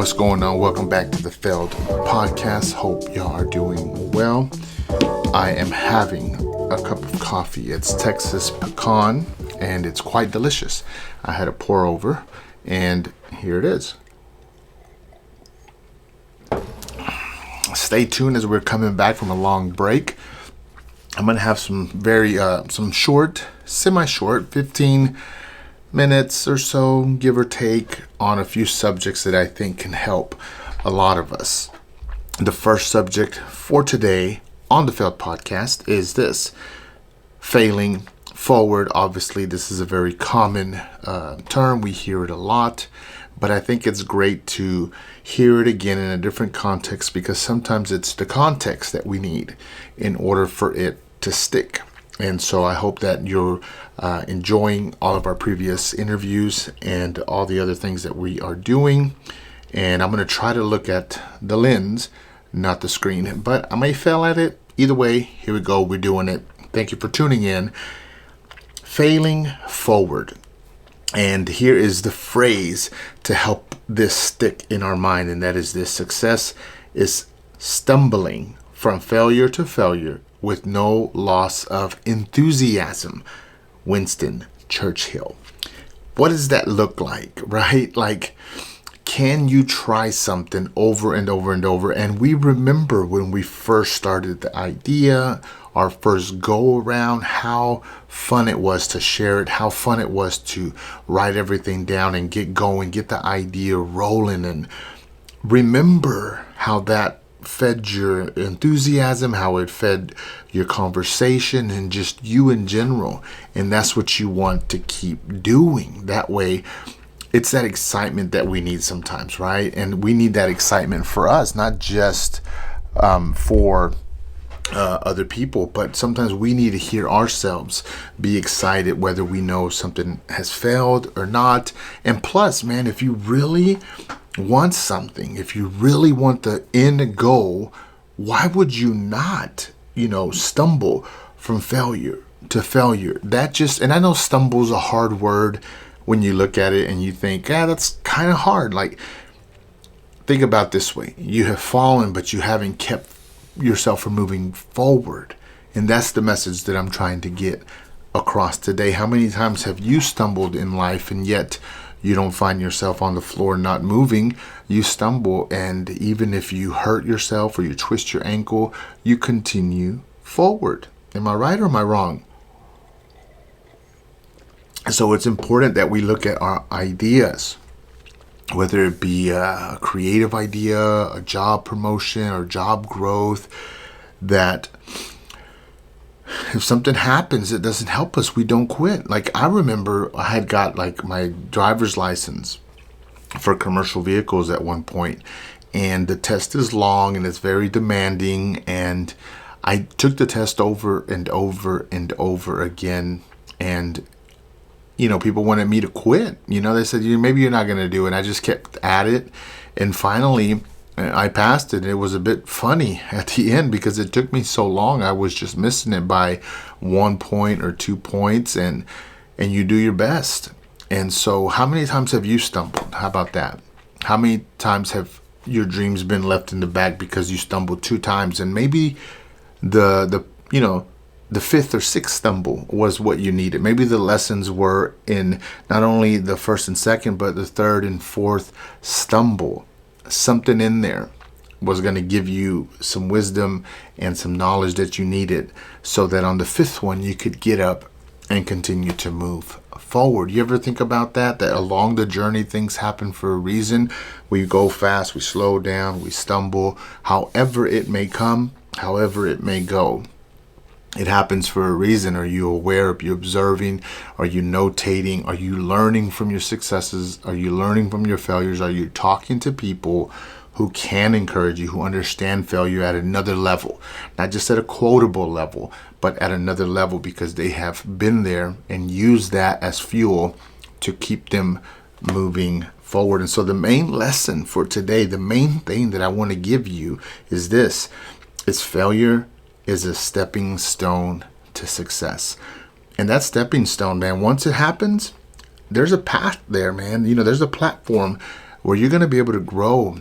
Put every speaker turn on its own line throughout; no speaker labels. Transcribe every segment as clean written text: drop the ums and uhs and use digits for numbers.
What's going on? Welcome back to the Failed podcast. Hope y'all are doing well. I am having a cup of coffee. It's Texas pecan and it's quite delicious. I had a pour over and here it is. Stay tuned as we're coming back from a long break. I'm going to have some short, semi-short, 15 minutes or so, give or take, on a few subjects that I think can help a lot of us. The first subject for today on the Failed podcast is this: failing forward. Obviously, this is a very common term. We hear it a lot, but I think it's great to hear it again in a different context, because sometimes it's the context that we need in order for it to stick. And so I hope that you're enjoying all of our previous interviews and all the other things that we are doing. And I'm going to try to look at the lens, not the screen, but I may fail at it. Either way, here we go. We're doing it. Thank you for tuning in. Failing forward. And here is the phrase to help this stick in our mind, and that is this: success is stumbling from failure to failure with no loss of enthusiasm. Winston Churchill. What does that look like, right? Like, can you try something over and over and over? And we remember when we first started the idea, our first go around, how fun it was to share it, how fun it was to write everything down and get going, get the idea rolling, and remember how that fed your enthusiasm, how it fed your conversation, and just you in general. And that's what you want to keep doing. That way, it's that excitement that we need sometimes, right? And we need that excitement for us, not just for other people, but sometimes we need to hear ourselves be excited, whether we know something has failed or not. And plus, man, if you really want something, if you really want the end goal, why would you not, stumble from failure to failure? And I know stumble's a hard word when you look at it and you think, that's kind of hard. Like, think about it this way: you have fallen, but you haven't kept yourself from moving forward. And that's the message that I'm trying to get across today. How many times have you stumbled in life and yet you don't find yourself on the floor not moving? You stumble, and even if you hurt yourself or you twist your ankle, you continue forward. Am I right or am I wrong? So it's important that we look at our ideas, whether it be a creative idea, a job promotion, or job growth, that if something happens that doesn't help us, we don't quit. Like, I remember I had got my driver's license for commercial vehicles at one point, and the test is long and it's very demanding, and I took the test over and over and over again, and people wanted me to quit. They said, maybe you're not going to do it. And I just kept at it. And finally, I passed it. It was a bit funny at the end because it took me so long. I was just missing it by 1 point or 2 points. And you do your best. And so how many times have you stumbled? How about that? How many times have your dreams been left in the back because you stumbled 2 times? And maybe the fifth or sixth stumble was what you needed. Maybe the lessons were in not only the first and second, but the third and fourth stumble. Something in there was going to give you some wisdom and some knowledge that you needed, so that on the fifth one you could get up and continue to move forward. You ever think about that along the journey things happen for a reason? We go fast, we slow down, we stumble. However it may come, however it may go, it happens for a reason. Are you aware? Are you observing? Are you notating? Are you learning from your successes? Are you learning from your failures? Are you talking to people who can encourage you, who understand failure at another level? Not just at a quotable level, but at another level, because they have been there and used that as fuel to keep them moving forward. And so the main lesson for today, the main thing that I want to give you is this: is failure is a stepping stone to success. And that stepping stone, man, once it happens, there's a path there, man. There's a platform where you're going to be able to grow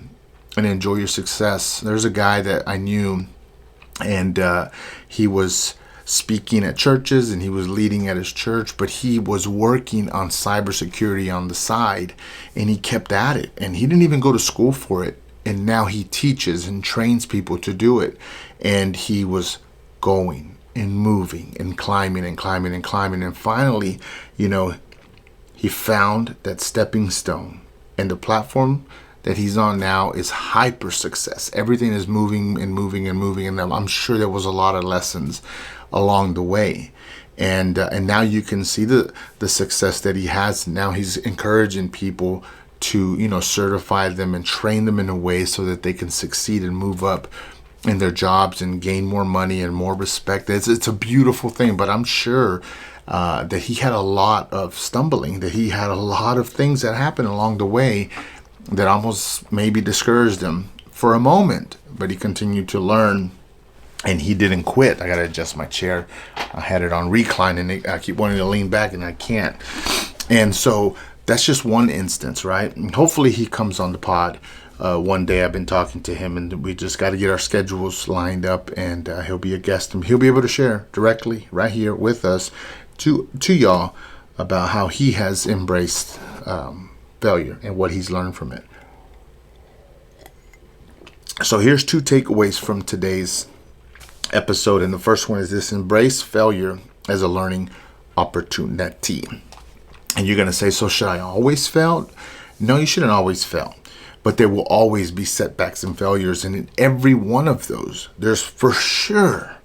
and enjoy your success. There's a guy that I knew, and he was speaking at churches and he was leading at his church, but he was working on cybersecurity on the side, and he kept at it, and he didn't even go to school for it. And now he teaches and trains people to do it. And he was going and moving and climbing and climbing and climbing. And finally, he found that stepping stone, and the platform that he's on now is hyper success. Everything is moving and moving and moving. And I'm sure there was a lot of lessons along the way. And now you can see the success that he has. Now he's encouraging people to, certify them and train them in a way so that they can succeed and move up in their jobs and gain more money and more respect. It's a beautiful thing, but I'm sure that he had a lot of stumbling, that he had a lot of things that happened along the way that almost maybe discouraged him for a moment, but he continued to learn. And he didn't quit. I got to adjust my chair. I had it on recline, and I keep wanting to lean back, and I can't. And so that's just one instance, right? And hopefully he comes on the pod one day. I've been talking to him, and we just got to get our schedules lined up, and he'll be a guest, and he'll be able to share directly right here with us to y'all about how he has embraced failure and what he's learned from it. So here's 2 takeaways from today's episode, and the first one is this: embrace failure as a learning opportunity. And you're going to say, so should I always fail? No, you shouldn't always fail, but there will always be setbacks and failures, and in every one of those, there's for sure,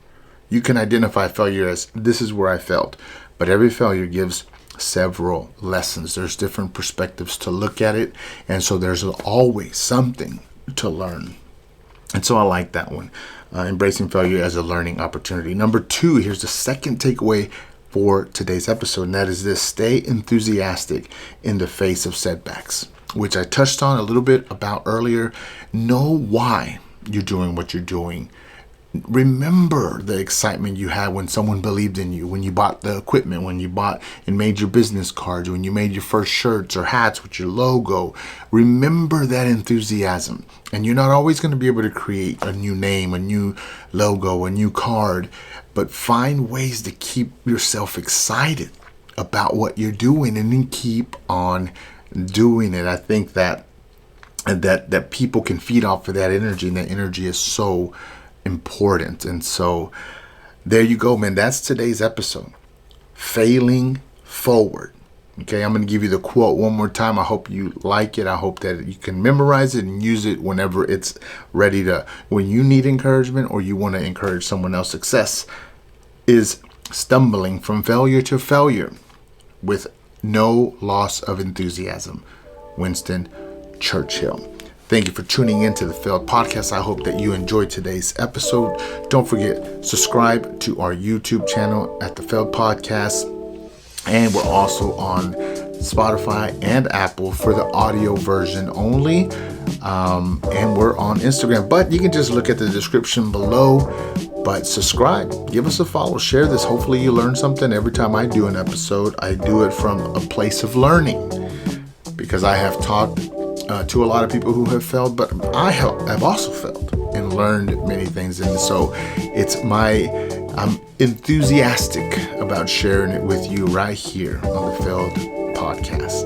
you can identify failure as this is where I failed, but every failure gives several lessons. There's different perspectives to look at it, and so there's always something to learn. And so I like that one. Embracing failure as a learning opportunity. Number 2, here's the second takeaway for today's episode, and that is this: stay enthusiastic in the face of setbacks, which I touched on a little bit about earlier. Know why you're doing what you're doing. Remember the excitement you had when someone believed in you, when you bought the equipment, when you bought and made your business cards, when you made your first shirts or hats with your logo. Remember that enthusiasm. And you're not always going to be able to create a new name, a new logo, a new card, but find ways to keep yourself excited about what you're doing and then keep on doing it. I think that people can feed off of that energy, and that energy is so important. And so there you go, man. That's today's episode. Failing forward. Okay, I'm going to give you the quote one more time. I hope you like it. I hope that you can memorize it and use it whenever it's ready to, when you need encouragement or you want to encourage someone else. Success is stumbling from failure to failure with no loss of enthusiasm. Winston Churchill. Thank you for tuning in to the Failed Podcast. I hope that you enjoyed today's episode. Don't forget, subscribe to our YouTube channel at the Failed Podcast. And we're also on Spotify and Apple for the audio version only. And we're on Instagram. But you can just look at the description below. But subscribe, give us a follow, share this. Hopefully you learn something. Every time I do an episode, I do it from a place of learning, because I have talked to a lot of people who have failed, but I have also failed and learned many things. And so I'm enthusiastic about sharing it with you right here on the Failed Podcast.